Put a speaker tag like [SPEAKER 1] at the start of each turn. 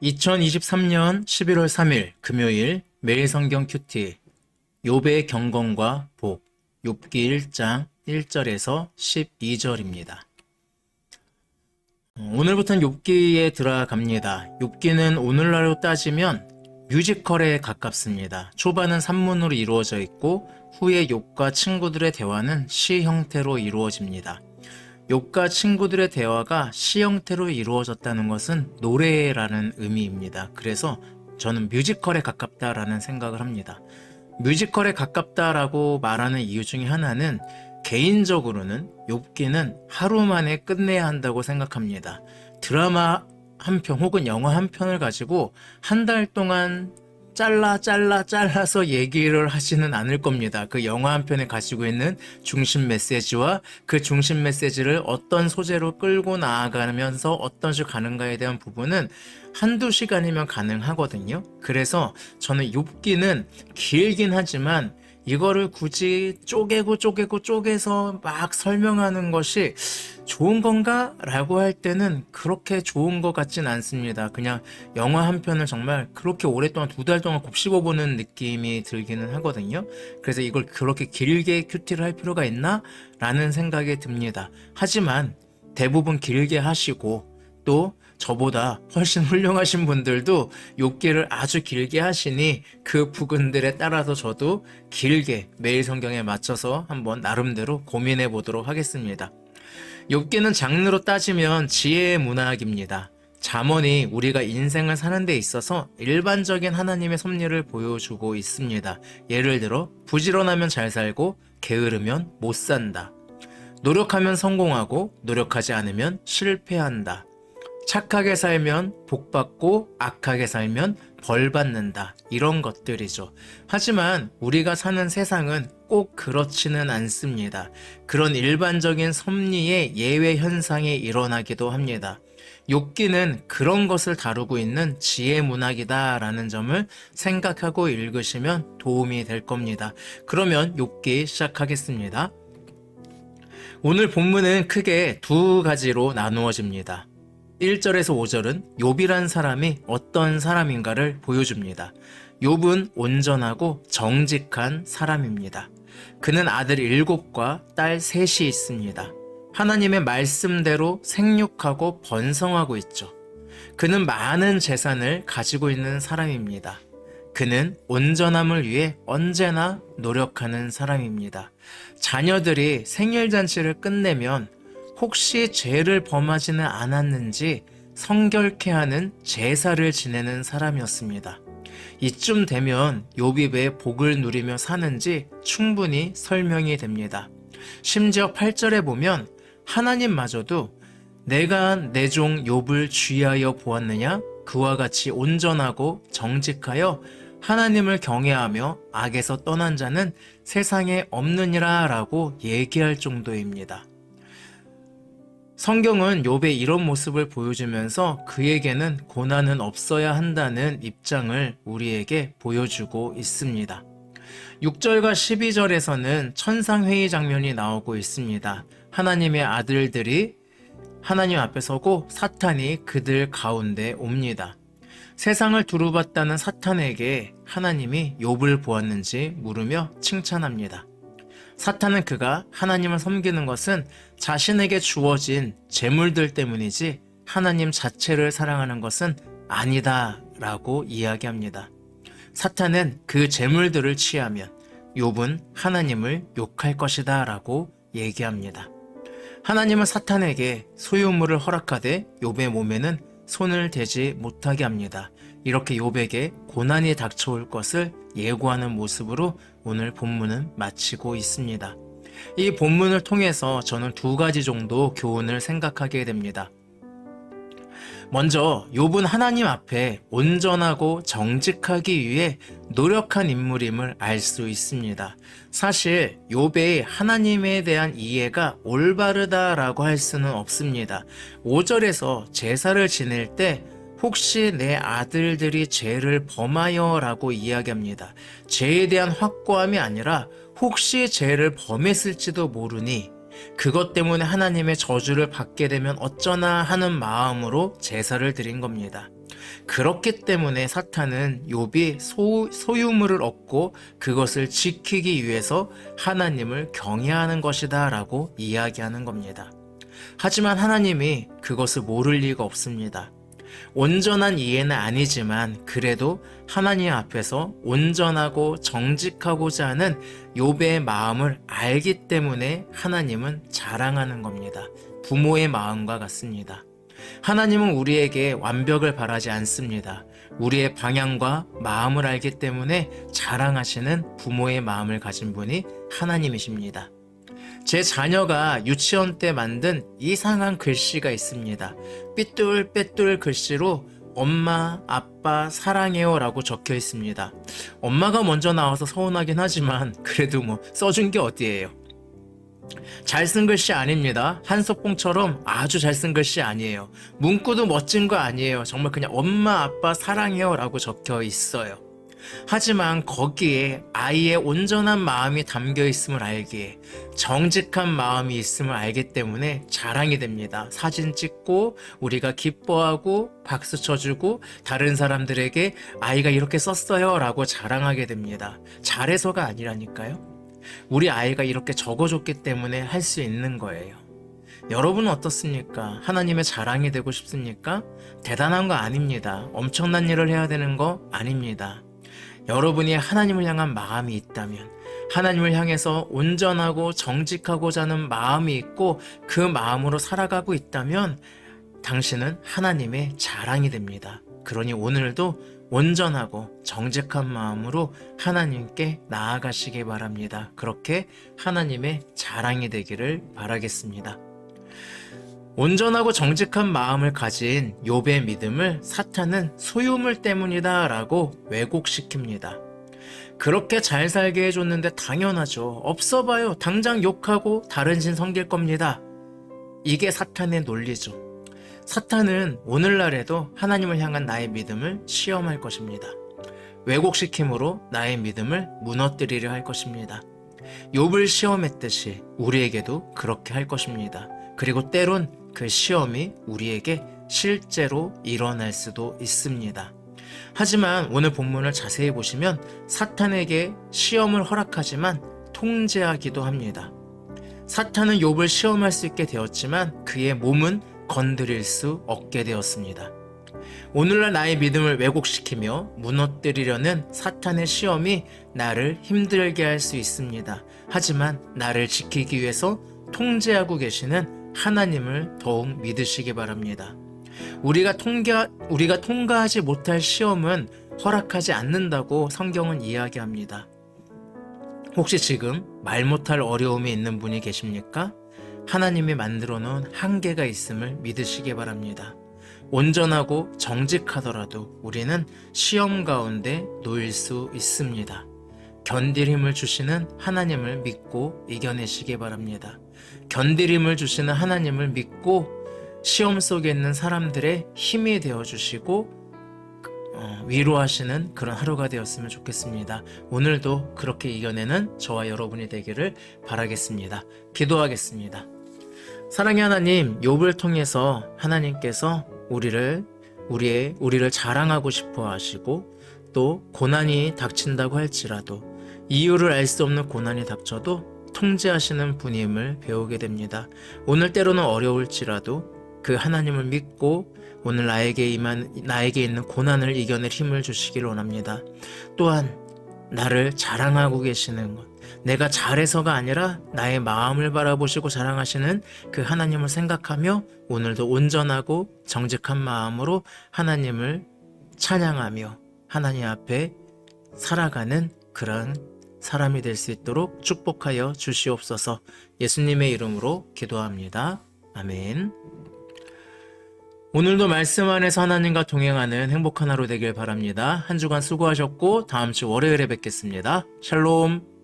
[SPEAKER 1] 2023년 11월 3일 금요일 매일 성경 큐티 욥의 경건과 복 욥기 1장 1절에서 12절입니다. 오늘부터는 욥기에 들어갑니다. 욥기는 오늘날로 따지면 뮤지컬에 가깝습니다. 초반은 산문으로 이루어져 있고 후에 욥과 친구들의 대화는 시 형태로 이루어집니다. 욥과 친구들의 대화가 시 형태로 이루어졌다는 것은 노래라는 의미입니다. 그래서 저는 뮤지컬에 가깝다라는 생각을 합니다. 뮤지컬에 가깝다라고 말하는 이유 중에 하나는 개인적으로는 욥기는 하루 만에 끝내야 한다고 생각합니다. 드라마 한 편 혹은 영화 한 편을 가지고 한 달 동안 잘라서 얘기를 하지는 않을 겁니다. 그 영화 한 편에 가지고 있는 중심 메시지와 그 중심 메시지를 어떤 소재로 끌고 나아가면서 어떤 식으로 가는가에 대한 부분은 한두 시간이면 가능하거든요. 그래서 저는 욥기는 길긴 하지만 이거를 굳이 쪼개서 막 설명하는 것이 좋은 건가? 라고 할 때는 그렇게 좋은 것 같진 않습니다. 그냥 영화 한 편을 정말 그렇게 오랫동안 2달 동안 곱씹어보는 느낌이 들기는 하거든요. 그래서 이걸 그렇게 길게 큐티를 할 필요가 있나? 라는 생각이 듭니다. 하지만 대부분 길게 하시고 또 저보다 훨씬 훌륭하신 분들도 욥기를 아주 길게 하시니 그 부분들에 따라서 저도 길게 매일 성경에 맞춰서 한번 나름대로 고민해 보도록 하겠습니다. 욥기는 장르로 따지면 지혜의 문학입니다. 잠언이 우리가 인생을 사는 데 있어서 일반적인 하나님의 섭리를 보여주고 있습니다. 예를 들어 부지런하면 잘 살고 게으르면 못 산다. 노력하면 성공하고 노력하지 않으면 실패한다. 착하게 살면 복 받고 악하게 살면 벌 받는다. 이런 것들이죠. 하지만 우리가 사는 세상은 꼭 그렇지는 않습니다. 그런 일반적인 섭리의 예외 현상이 일어나기도 합니다. 욥기는 그런 것을 다루고 있는 지혜 문학이다라는 점을 생각하고 읽으시면 도움이 될 겁니다. 그러면 욥기 시작하겠습니다. 오늘 본문은 크게 두 가지로 나누어집니다. 1절에서 5절은 욥이란 사람이 어떤 사람인가를 보여줍니다. 욥은 온전하고 정직한 사람입니다. 그는 아들 7과 딸 3이 있습니다. 하나님의 말씀대로 생육하고 번성하고 있죠. 그는 많은 재산을 가지고 있는 사람입니다. 그는 온전함을 위해 언제나 노력하는 사람입니다. 자녀들이 생일잔치를 끝내면 혹시 죄를 범하지는 않았는지 성결케 하는 제사를 지내는 사람이었습니다. 이쯤 되면 욥이 왜 복을 누리며 사는지 충분히 설명이 됩니다. 심지어 8절에 보면 하나님마저도 내가 내 종 욥을 주의하여 보았느냐? 그와 같이 온전하고 정직하여 하나님을 경외하며 악에서 떠난 자는 세상에 없느니라 라고 얘기할 정도입니다. 성경은 욥의 이런 모습을 보여주면서 그에게는 고난은 없어야 한다는 입장을 우리에게 보여주고 있습니다. 6절과 12절에서는 천상회의 장면이 나오고 있습니다. 하나님의 아들들이 하나님 앞에 서고 사탄이 그들 가운데 옵니다. 세상을 두루봤다는 사탄에게 하나님이 욥을 보았는지 물으며 칭찬합니다. 사탄은 그가 하나님을 섬기는 것은 자신에게 주어진 재물들 때문이지 하나님 자체를 사랑하는 것은 아니다 라고 이야기합니다. 사탄은 그 재물들을 취하면 욥은 하나님을 욕할 것이다 라고 얘기합니다. 하나님은 사탄에게 소유물을 허락하되 욥의 몸에는 손을 대지 못하게 합니다. 이렇게 욥에게 고난이 닥쳐올 것을 예고하는 모습으로 오늘 본문은 마치고 있습니다. 이 본문을 통해서 저는 두 가지 정도 교훈을 생각하게 됩니다. 먼저 욥은 하나님 앞에 온전하고 정직하기 위해 노력한 인물임을 알 수 있습니다. 사실 욥의 하나님에 대한 이해가 올바르다라고 할 수는 없습니다. 5절에서 제사를 지낼 때 혹시 내 아들들이 죄를 범하여 라고 이야기합니다. 죄에 대한 확고함이 아니라 혹시 죄를 범했을지도 모르니 그것 때문에 하나님의 저주를 받게 되면 어쩌나 하는 마음으로 제사를 드린 겁니다. 그렇기 때문에 사탄은 욥이 소유물을 얻고 그것을 지키기 위해서 하나님을 경외하는 것이다 라고 이야기하는 겁니다. 하지만 하나님이 그것을 모를 리가 없습니다. 온전한 이해는 아니지만 그래도 하나님 앞에서 온전하고 정직하고자 하는 욥의 마음을 알기 때문에 하나님은 자랑하는 겁니다. 부모의 마음과 같습니다. 하나님은 우리에게 완벽을 바라지 않습니다. 우리의 방향과 마음을 알기 때문에 자랑하시는 부모의 마음을 가진 분이 하나님이십니다. 제 자녀가 유치원 때 만든 이상한 글씨가 있습니다. 삐뚤빼뚤 글씨로 엄마, 아빠, 사랑해요 라고 적혀 있습니다. 엄마가 먼저 나와서 서운하긴 하지만 그래도 써준 게 어디예요. 잘 쓴 글씨 아닙니다. 한석봉처럼 아주 잘 쓴 글씨 아니에요. 문구도 멋진 거 아니에요. 정말 그냥 엄마, 아빠, 사랑해요 라고 적혀 있어요. 하지만 거기에 아이의 온전한 마음이 담겨 있음을 알기에 정직한 마음이 있음을 알기 때문에 자랑이 됩니다. 사진 찍고 우리가 기뻐하고 박수 쳐주고 다른 사람들에게 아이가 이렇게 썼어요 라고 자랑하게 됩니다. 잘해서가 아니라니까요. 우리 아이가 이렇게 적어줬기 때문에 할 수 있는 거예요. 여러분은 어떻습니까? 하나님의 자랑이 되고 싶습니까? 대단한 거 아닙니다. 엄청난 일을 해야 되는 거 아닙니다. 여러분이 하나님을 향한 마음이 있다면, 하나님을 향해서 온전하고 정직하고자 하는 마음이 있고 그 마음으로 살아가고 있다면 당신은 하나님의 자랑이 됩니다. 그러니 오늘도 온전하고 정직한 마음으로 하나님께 나아가시기 바랍니다. 그렇게 하나님의 자랑이 되기를 바라겠습니다. 온전하고 정직한 마음을 가진 욥의 믿음을 사탄은 소유물 때문이다 라고 왜곡시킵니다. 그렇게 잘 살게 해줬는데 당연하죠. 없어 봐요. 당장 욕하고 다른 신 섬길 겁니다. 이게 사탄의 논리죠. 사탄은 오늘날에도 하나님을 향한 나의 믿음을 시험할 것입니다. 왜곡시킴으로 나의 믿음을 무너뜨리려 할 것입니다. 욥을 시험했듯이 우리에게도 그렇게 할 것입니다. 그리고 때론 그 시험이 우리에게 실제로 일어날 수도 있습니다. 하지만 오늘 본문을 자세히 보시면 사탄에게 시험을 허락하지만 통제하기도 합니다. 사탄은 욥을 시험할 수 있게 되었지만 그의 몸은 건드릴 수 없게 되었습니다. 오늘날 나의 믿음을 왜곡시키며 무너뜨리려는 사탄의 시험이 나를 힘들게 할 수 있습니다. 하지만 나를 지키기 위해서 통제하고 계시는 하나님을 더욱 믿으시기 바랍니다. 우리가 통과하지 못할 시험은 허락하지 않는다고 성경은 이야기합니다. 혹시 지금 말 못할 어려움이 있는 분이 계십니까? 하나님이 만들어 놓은 한계가 있음을 믿으시기 바랍니다. 온전하고 정직하더라도 우리는 시험 가운데 놓일 수 있습니다. 견딜 힘을 주시는 하나님을 믿고 이겨내시기 바랍니다. 견딜 힘을 주시는 하나님을 믿고 시험 속에 있는 사람들의 힘이 되어주시고 위로하시는 그런 하루가 되었으면 좋겠습니다. 오늘도 그렇게 이겨내는 저와 여러분이 되기를 바라겠습니다. 기도하겠습니다. 사랑의 하나님, 욥을 통해서 하나님께서 우리를 자랑하고 싶어 하시고 또 고난이 닥친다고 할지라도 이유를 알 수 없는 고난이 닥쳐도 통제하시는 분임을 배우게 됩니다. 오늘 때로는 어려울지라도 그 하나님을 믿고 오늘 나에게 있는 고난을 이겨낼 힘을 주시기를 원합니다. 또한 나를 자랑하고 계시는 것, 내가 잘해서가 아니라 나의 마음을 바라보시고 자랑하시는 그 하나님을 생각하며 오늘도 온전하고 정직한 마음으로 하나님을 찬양하며 하나님 앞에 살아가는 그런 사람이 될 수 있도록 축복하여 주시옵소서. 예수님의 이름으로 기도합니다. 아멘. 오늘도 말씀 안에서 하나님과 동행하는 행복한 하루 되길 바랍니다. 한 주간 수고하셨고 다음 주 월요일에 뵙겠습니다. 샬롬.